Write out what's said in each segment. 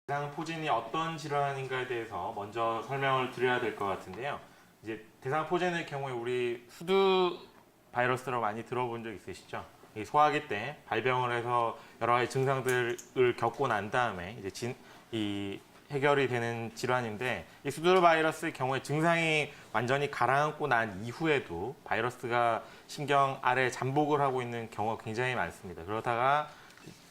대상포진이 어떤 질환인가에 대해서 먼저 설명을 드려야 될 것 같은데요. 이제 대상포진의 경우에 우리 수두 바이러스라고 많이 들어본 적 있으시죠? 이 소화기 때 발병을 해서 여러 가지 증상들을 겪고 난 다음에 이제 이 해결이 되는 질환인데, 이 수두 바이러스의 경우에 증상이 완전히 가라앉고 난 이후에도 바이러스가 신경 아래에 잠복을 하고 있는 경우가 굉장히 많습니다. 그러다가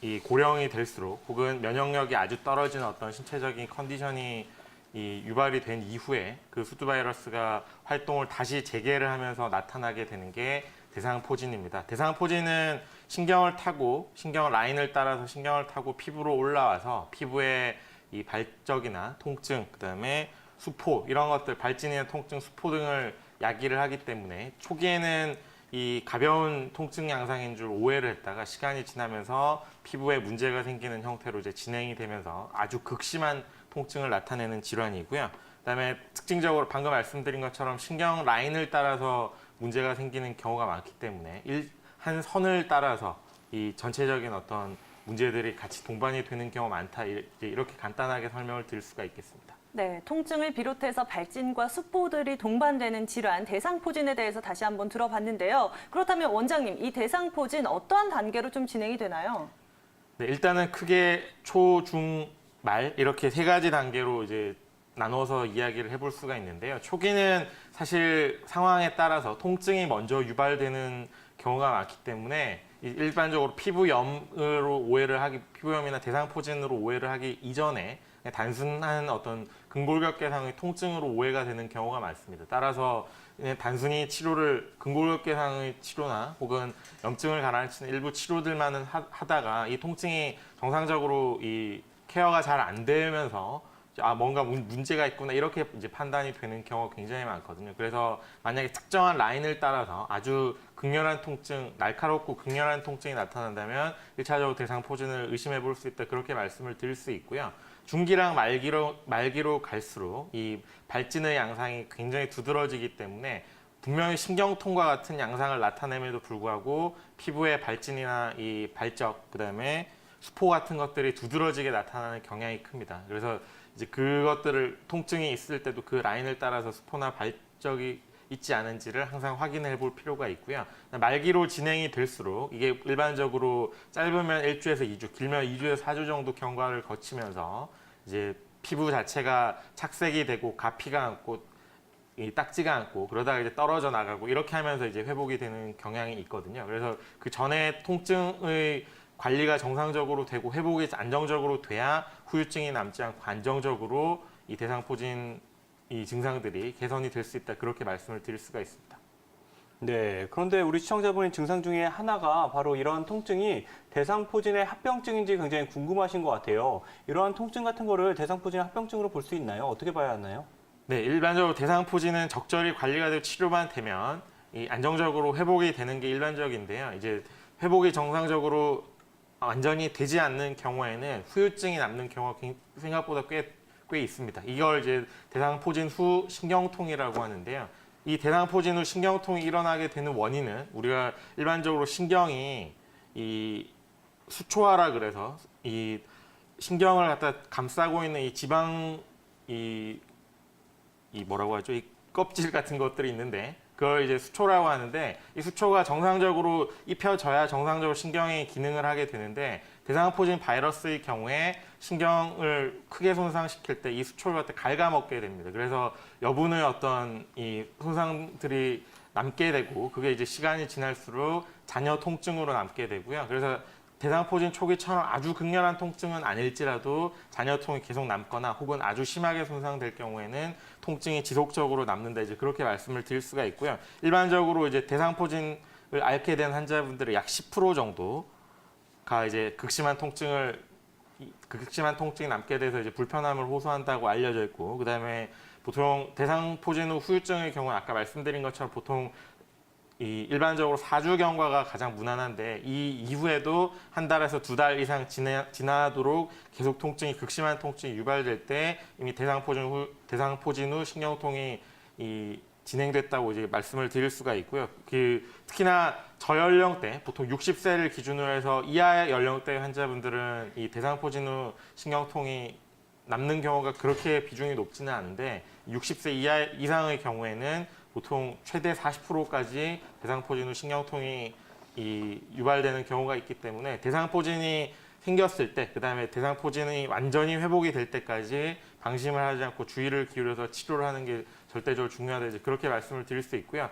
이 고령이 될수록 혹은 면역력이 아주 떨어지는 어떤 신체적인 컨디션이 유발이 된 이후에 그 수두 바이러스가 활동을 다시 재개를 하면서 나타나게 되는 게 대상포진입니다. 대상포진은 신경을 타고 신경 라인을 따라서 신경을 타고 피부로 올라와서 피부에 이 발적이나 통증, 그다음에 수포 이런 것들, 발진이나 통증, 수포 등을 야기를 하기 때문에 초기에는 이 가벼운 통증 양상인 줄 오해를 했다가 시간이 지나면서 피부에 문제가 생기는 형태로 이제 진행이 되면서 아주 극심한 통증을 나타내는 질환이고요. 그다음에 특징적으로 방금 말씀드린 것처럼 신경 라인을 따라서 문제가 생기는 경우가 많기 때문에 한 선을 따라서 이 전체적인 어떤 문제들이 같이 동반이 되는 경우가 많다. 이렇게 간단하게 설명을 드릴 수가 있겠습니다. 네, 통증을 비롯해서 발진과 수포들이 동반되는 질환, 대상포진에 대해서 다시 한번 들어봤는데요. 그렇다면 원장님, 이 대상포진 어떠한 단계로 좀 진행이 되나요? 네, 일단은 크게 초, 중, 말 이렇게 세 가지 단계로 이제 나눠서 이야기를 해볼 수가 있는데요. 초기는 사실 상황에 따라서 통증이 먼저 유발되는 경우가 많기 때문에 일반적으로 피부염이나 대상포진으로 오해를 하기 이전에 단순한 어떤 근골격계상의 통증으로 오해가 되는 경우가 많습니다. 따라서 단순히 근골격계상의 치료나 혹은 염증을 가라앉히는 일부 치료들만은 하다가 이 통증이 정상적으로 이 케어가 잘 안 되면서 뭔가 문제가 있구나 이렇게 이제 판단이 되는 경우가 굉장히 많거든요. 그래서 만약에 특정한 라인을 따라서 아주 극렬한 통증, 날카롭고 극렬한 통증이 나타난다면 1차적으로 대상포진을 의심해 볼 수 있다, 그렇게 말씀을 드릴 수 있고요. 중기랑 말기로 갈수록 이 발진의 양상이 굉장히 두드러지기 때문에 분명히 신경통과 같은 양상을 나타냄에도 불구하고 피부의 발진이나 이 발적, 그다음에 수포 같은 것들이 두드러지게 나타나는 경향이 큽니다. 그래서 이제 그것들을 통증이 있을 때도 그 라인을 따라서 수포나 발적이 있지 않은지를 항상 확인해 볼 필요가 있고요. 말기로 진행이 될수록 이게 일반적으로 짧으면 1주에서 2주, 길면 2주에서 4주 정도 경과를 거치면서 이제 피부 자체가 착색이 되고 가피가 앉고 이 딱지가 않고 그러다가 이제 떨어져 나가고 이렇게 하면서 이제 회복이 되는 경향이 있거든요. 그래서 그 전에 통증의 관리가 정상적으로 되고 회복이 안정적으로 돼야 후유증이 남지 않고 안정적으로 이 대상포진 이 증상들이 개선이 될 수 있다, 그렇게 말씀을 드릴 수가 있습니다. 네, 그런데 우리 시청자분의 증상 중에 하나가 바로 이러한 통증이 대상포진의 합병증인지 굉장히 궁금하신 것 같아요. 이러한 통증 같은 거를 대상포진의 합병증으로 볼 수 있나요? 어떻게 봐야 하나요? 네, 일반적으로 대상포진은 적절히 관리가 되고 치료만 되면 이 안정적으로 회복이 되는 게 일반적인데요. 이제 회복이 정상적으로 완전히 되지 않는 경우에는 후유증이 남는 경우가 생각보다 꽤 있습니다. 이걸 이제 대상포진 후 신경통이라고 하는데요. 이 대상포진 후 신경통이 일어나게 되는 원인은 우리가 일반적으로 신경이 이 수초화라 그래서 이 신경을 갖다 감싸고 있는 이 지방 이 뭐라고 하죠? 이 껍질 같은 것들이 있는데 그걸 이제 수초라고 하는데, 이 수초가 정상적으로 입혀져야 정상적으로 신경이 기능을 하게 되는데, 대상포진 바이러스의 경우에 신경을 크게 손상시킬 때 이 수초를 갖다 갉아먹게 됩니다. 그래서 여분의 어떤 이 손상들이 남게 되고 그게 이제 시간이 지날수록 잔여 통증으로 남게 되고요. 그래서 대상포진 초기처럼 아주 극렬한 통증은 아닐지라도 잔여통이 계속 남거나 혹은 아주 심하게 손상될 경우에는 통증이 지속적으로 남는다, 이제 그렇게 말씀을 드릴 수가 있고요. 일반적으로 이제 대상포진을 앓게 된 환자분들의 약 10% 정도가 이제 극심한 통증이 남게 돼서 이제 불편함을 호소한다고 알려져 있고, 그다음에 보통 대상포진 후 후유증의 경우는 아까 말씀드린 것처럼 보통 이 일반적으로 4주 경과가 가장 무난한데, 이 이후에도 한 달에서 2달 이상 지나도록 계속 극심한 통증이 유발될 때 이미 대상포진 후 신경통이 진행됐다고 이제 말씀을 드릴 수가 있고요. 특히나 저연령대, 보통 60세를 기준으로 해서 이하 연령대 환자분들은 이 대상포진 후 신경통이 남는 경우가 그렇게 비중이 높지는 않은데 60세 이상의 경우에는 보통 최대 40%까지 대상포진 후 신경통이 유발되는 경우가 있기 때문에 대상포진이 생겼을 때, 그다음에 대상포진이 완전히 회복이 될 때까지 방심을 하지 않고 주의를 기울여서 치료를 하는 게 절대적으로 중요하다. 이제 그렇게 말씀을 드릴 수 있고요.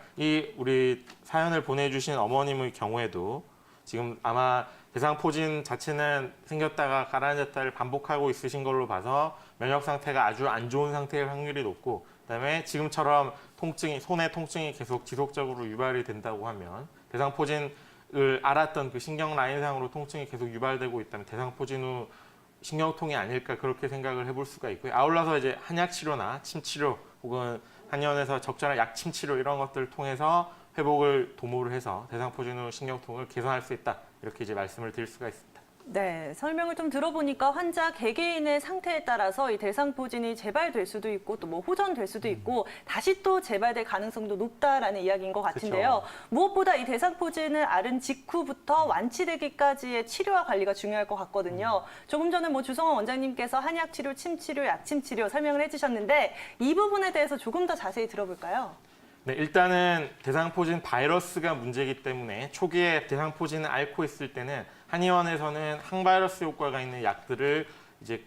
우리 사연을 보내주신 어머님의 경우에도 지금 아마 대상포진 자체는 생겼다가 가라앉았다를 반복하고 있으신 걸로 봐서 면역 상태가 아주 안 좋은 상태일 확률이 높고, 그다음에 지금처럼 손의 통증이 계속 지속적으로 유발이 된다고 하면 대상포진을 알았던 그 신경 라인상으로 통증이 계속 유발되고 있다면 대상포진 후 신경통이 아닐까 그렇게 생각을 해볼 수가 있고요. 아울러서 이제 한약 치료나 침 치료 혹은 한의원에서 적절한 약침 치료 이런 것들을 통해서 회복을 도모를 해서 대상포진 후 신경통을 개선할 수 있다. 이렇게 이제 말씀을 드릴 수가 있습니다. 네, 설명을 좀 들어보니까 환자 개개인의 상태에 따라서 이 대상포진이 재발될 수도 있고 또 뭐 호전될 수도 있고 다시 또 재발될 가능성도 높다라는 이야기인 것 같은데요. 그쵸. 무엇보다 이 대상포진을 앓은 직후부터 완치되기까지의 치료와 관리가 중요할 것 같거든요. 조금 전에 뭐 주성원 원장님께서 한약 치료, 침 치료, 약침 치료 설명을 해주셨는데 이 부분에 대해서 조금 더 자세히 들어볼까요? 네, 일단은 대상포진 바이러스가 문제이기 때문에 초기에 대상포진을 앓고 있을 때는 한의원에서는 항바이러스 효과가 있는 약들을 이제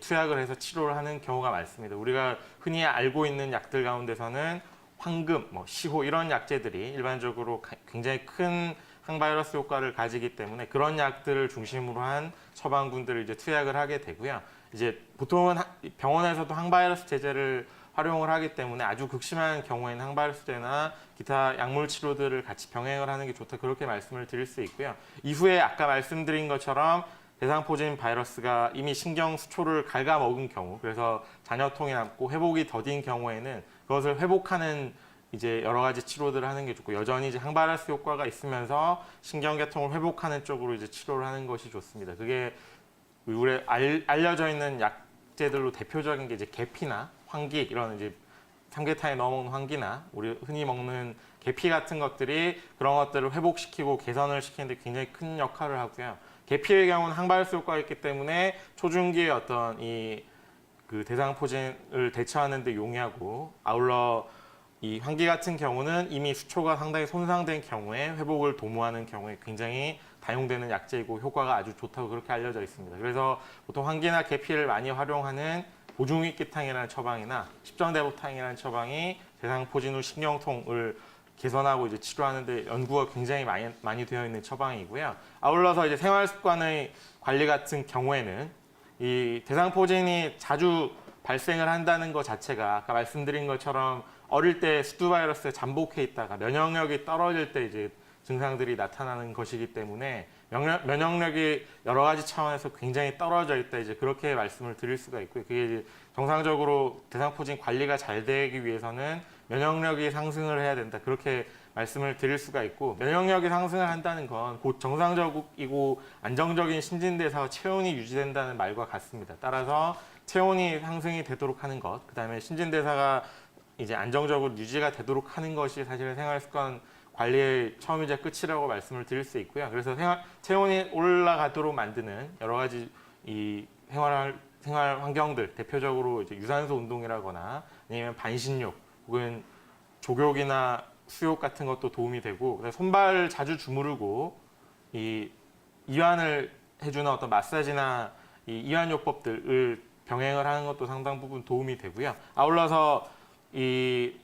투약을 해서 치료를 하는 경우가 많습니다. 우리가 흔히 알고 있는 약들 가운데서는 황금, 시호 이런 약재들이 일반적으로 굉장히 큰 항바이러스 효과를 가지기 때문에 그런 약들을 중심으로 한 처방군들을 이제 투약을 하게 되고요. 이제 보통은 병원에서도 항바이러스 제제를 활용을 하기 때문에 아주 극심한 경우에는 항바이러스제나 기타 약물 치료들을 같이 병행을 하는 게 좋다 그렇게 말씀을 드릴 수 있고요. 이후에 아까 말씀드린 것처럼 대상포진 바이러스가 이미 신경 수초를 갉아먹은 경우, 그래서 잔여통이 남고 회복이 더딘 경우에는 그것을 회복하는 이제 여러 가지 치료들을 하는 게 좋고, 여전히 이제 항바이러스 효과가 있으면서 신경계통을 회복하는 쪽으로 이제 치료를 하는 것이 좋습니다. 그게 우리 알려져 있는 약제들로 대표적인 게 이제 계피나 황기 이런 이제 삼계탕에 넣어 먹는 황기나 우리 흔히 먹는 계피 같은 것들이 그런 것들을 회복시키고 개선을 시키는데 굉장히 큰 역할을 하고요. 계피의 경우는 항바이러스 효과가 있기 때문에 초중기의 어떤 그 대상포진을 대처하는 데 용이하고, 아울러 이 황기 같은 경우는 이미 수초가 상당히 손상된 경우에 회복을 도모하는 경우에 굉장히 다용되는 약제이고 효과가 아주 좋다고 그렇게 알려져 있습니다. 그래서 보통 황기나 계피를 많이 활용하는 보중익기탕이라는 처방이나 십전대보탕이라는 처방이 대상포진 후 신경통을 개선하고 이제 치료하는 데 연구가 굉장히 많이 되어 있는 처방이고요. 아울러서 이제 생활습관의 관리 같은 경우에는 이 대상포진이 자주 발생을 한다는 것 자체가 아까 말씀드린 것처럼 어릴 때 수두바이러스에 잠복해 있다가 면역력이 떨어질 때 이제 증상들이 나타나는 것이기 때문에 면역력이 여러 가지 차원에서 굉장히 떨어져 있다 이제 그렇게 말씀을 드릴 수가 있고요. 그게 이제 정상적으로 대상포진 관리가 잘 되기 위해서는 면역력이 상승을 해야 된다 그렇게 말씀을 드릴 수가 있고, 면역력이 상승을 한다는 건 곧 정상적이고 안정적인 신진대사와 체온이 유지된다는 말과 같습니다. 따라서 체온이 상승이 되도록 하는 것, 그다음에 신진대사가 이제 안정적으로 유지가 되도록 하는 것이 사실은 생활습관 관리의 처음이자 끝이라고 말씀을 드릴 수 있고요. 그래서 체온이 올라가도록 만드는 여러 가지 이 생활 환경들, 대표적으로 이제 유산소 운동이라거나 아니면 반신욕 혹은 족욕이나 수욕 같은 것도 도움이 되고, 손발을 자주 주무르고 이 이완을 해주는 어떤 마사지나 이 이완요법들을 병행을 하는 것도 상당 부분 도움이 되고요. 아울러서 이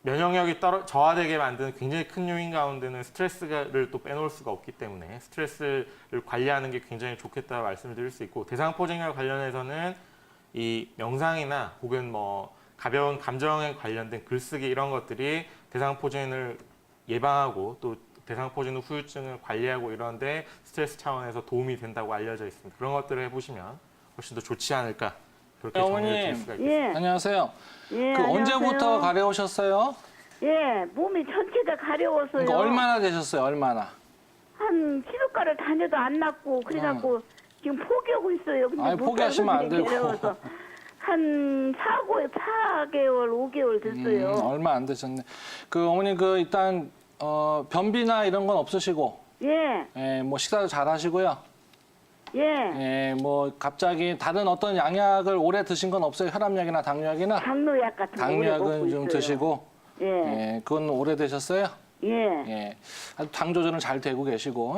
면역력이 저하되게 만드는 굉장히 큰 요인 가운데는 스트레스를 또 빼놓을 수가 없기 때문에 스트레스를 관리하는 게 굉장히 좋겠다고 말씀을 드릴 수 있고, 대상포진과 관련해서는 이 명상이나 혹은 가벼운 감정에 관련된 글쓰기 이런 것들이 대상포진을 예방하고 또 대상포진 후 후유증을 관리하고 이런데 스트레스 차원에서 도움이 된다고 알려져 있습니다. 그런 것들을 해보시면 훨씬 더 좋지 않을까 그렇게 정리를 드릴 수가 있겠습니다. 예. 안녕하세요. 예, 언제부터 가려우셨어요? 예, 몸이 전체가 가려워서요. 그러니까 얼마나 되셨어요? 얼마나? 한 치료과를 다녀도 안 낫고 그래갖고 지금 포기하고 있어요. 근데 아니, 못 포기하시면 안 가서 되고. 가려워서. 한 4개월, 5개월 됐어요. 얼마 안 되셨네. 어머니 일단 변비나 이런 건 없으시고, 예, 뭐 식사도 잘 하시고요. 예. 예, 뭐 갑자기 다른 어떤 양약을 오래 드신 건 없어요? 혈압약이나 당뇨약이나? 당뇨약 같은 거 오래 먹고 당뇨약은 좀 있어요. 드시고. 예. 예, 그건 오래 되셨어요? 예. 예. 아주 당 조절은 잘 되고 계시고.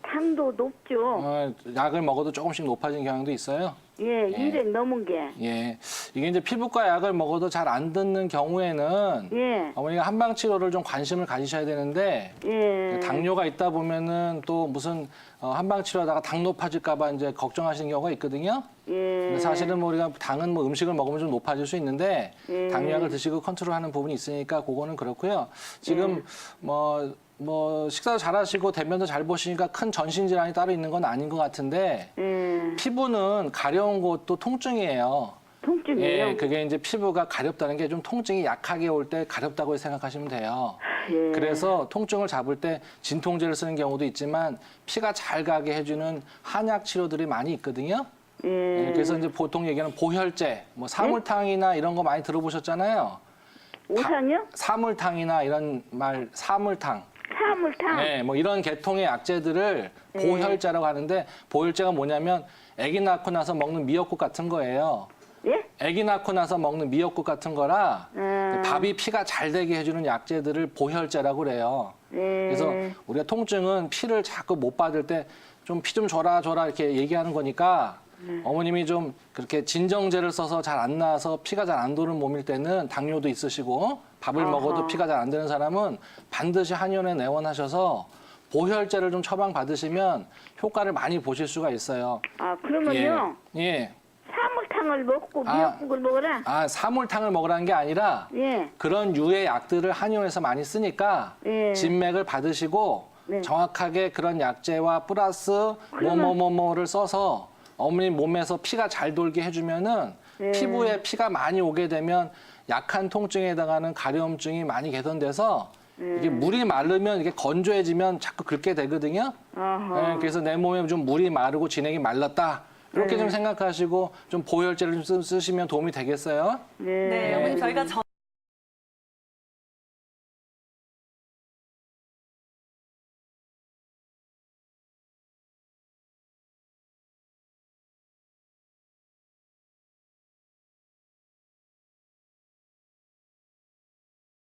당도 높죠. 약을 먹어도 조금씩 높아진 경향도 있어요. 예, 200 넘은 게. 예. 이게 이제 피부과 약을 먹어도 잘 안 듣는 경우에는 예. 어머니가 한방 치료를 좀 관심을 가지셔야 되는데 예. 당뇨가 있다 보면은 또 무슨 한방 치료하다가 당 높아질까 봐 이제 걱정하시는 경우가 있거든요. 예. 근데 사실은 뭐 우리가 당은 뭐 음식을 먹으면 좀 높아질 수 있는데 예. 당뇨약을 드시고 컨트롤하는 부분이 있으니까 그거는 그렇고요. 지금 뭐 식사도 잘하시고 대변도 잘 보시니까 큰 전신 질환이 따로 있는 건 아닌 것 같은데 예. 피부는 가려운 곳도 통증이에요. 통증이요? 예, 그게 이제 피부가 가렵다는 게 좀 통증이 약하게 올 때 가렵다고 생각하시면 돼요. 예. 그래서 통증을 잡을 때 진통제를 쓰는 경우도 있지만 피가 잘 가게 해주는 한약 치료들이 많이 있거든요. 예. 예, 그래서 이제 보통 얘기하는 보혈제, 뭐 사물탕이나 이런 거 많이 들어보셨잖아요. 오상요? 사물탕이나 이런 사물탕. 사물탕? 네, 뭐 이런 계통의 약재들을 보혈제라고 하는데 보혈제가 뭐냐면 아기 낳고 나서 먹는 미역국 같은 거예요. 예? 아기 낳고 나서 먹는 미역국 같은 거라 밥이 피가 잘 되게 해주는 약재들을 보혈제라고 그래요. 그래서 우리가 통증은 피를 자꾸 못 받을 때 좀 피 좀 줘라 이렇게 얘기하는 거니까 어머님이 좀 그렇게 진정제를 써서 잘 안 나와서 피가 잘 안 도는 몸일 때는 당뇨도 있으시고 밥을 먹어도 피가 잘 안 되는 사람은 반드시 한의원에 내원하셔서 보혈제를 좀 처방 받으시면 효과를 많이 보실 수가 있어요. 아, 그러면요. 예. 사물탕을 먹고 미역국을 먹어라? 아, 사물탕을 먹으라는 게 아니라 예. 그런 유의 약들을 한의원에서 많이 쓰니까 예. 진맥을 받으시고 네. 정확하게 그런 약재와 플러스 뭐를 써서 어머니 몸에서 피가 잘 돌게 해주면은 네. 피부에 피가 많이 오게 되면 약한 통증에 해당하는 가려움증이 많이 개선돼서 이게 물이 마르면 이게 건조해지면 자꾸 긁게 되거든요. 어허. 네, 그래서 내 몸에 좀 물이 마르고 진액이 말랐다. 이렇게 좀 생각하시고 좀 보혈제를 좀 쓰시면 도움이 되겠어요? 네. 네, 어머님 저희가